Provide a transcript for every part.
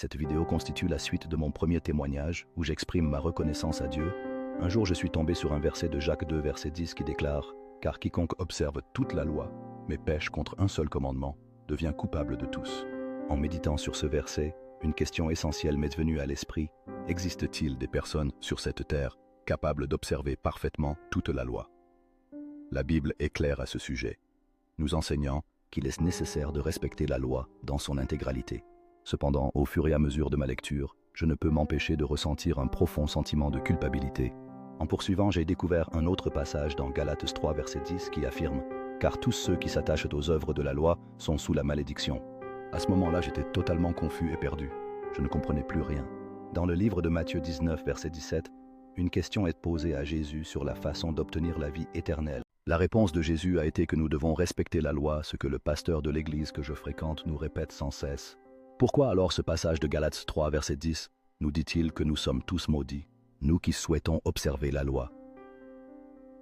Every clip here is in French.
Cette vidéo constitue la suite de mon premier témoignage où j'exprime ma reconnaissance à Dieu. Un jour, je suis tombé sur un verset de Jacques 2, verset 10 qui déclare « Car quiconque observe toute la loi, mais pêche contre un seul commandement, devient coupable de tous. » En méditant sur ce verset, une question essentielle m'est venue à l'esprit. Existe-t-il des personnes sur cette terre capables d'observer parfaitement toute la loi? La Bible est claire à ce sujet, nous enseignant qu'il est nécessaire de respecter la loi dans son intégralité. Cependant, au fur et à mesure de ma lecture, je ne peux m'empêcher de ressentir un profond sentiment de culpabilité. En poursuivant, j'ai découvert un autre passage dans Galates 3, verset 10 qui affirme « Car tous ceux qui s'attachent aux œuvres de la loi sont sous la malédiction. » À ce moment-là, j'étais totalement confus et perdu. Je ne comprenais plus rien. Dans le livre de Matthieu 19, verset 17, une question est posée à Jésus sur la façon d'obtenir la vie éternelle. La réponse de Jésus a été que nous devons respecter la loi, ce que le pasteur de l'église que je fréquente nous répète sans cesse. Pourquoi alors ce passage de Galates 3, verset 10, nous dit-il que nous sommes tous maudits, nous qui souhaitons observer la loi?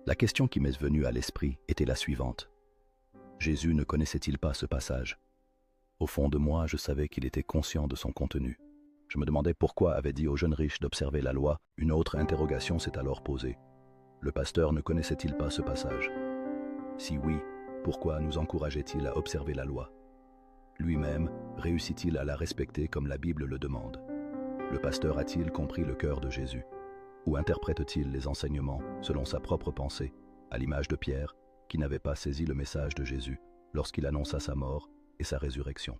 La question qui m'est venue à l'esprit était la suivante. Jésus ne connaissait-il pas ce passage? Au fond de moi, je savais qu'il était conscient de son contenu. Je me demandais pourquoi avait dit aux jeunes riches d'observer la loi. Une autre interrogation s'est alors posée. Le pasteur ne connaissait-il pas ce passage? Si oui, pourquoi nous encourageait-il à observer la loi? Lui-même, réussit-il à la respecter comme la Bible le demande? Le pasteur a-t-il compris le cœur de Jésus? Ou interprète-t-il les enseignements selon sa propre pensée, à l'image de Pierre, qui n'avait pas saisi le message de Jésus lorsqu'il annonça sa mort et sa résurrection?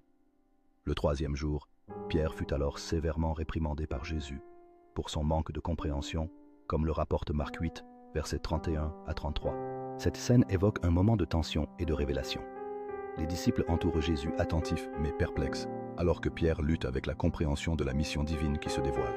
Le troisième jour, Pierre fut alors sévèrement réprimandé par Jésus pour son manque de compréhension, comme le rapporte Marc 8, versets 31 à 33. Cette scène évoque un moment de tension et de révélation. Les disciples entourent Jésus attentifs mais perplexes, alors que Pierre lutte avec la compréhension de la mission divine qui se dévoile.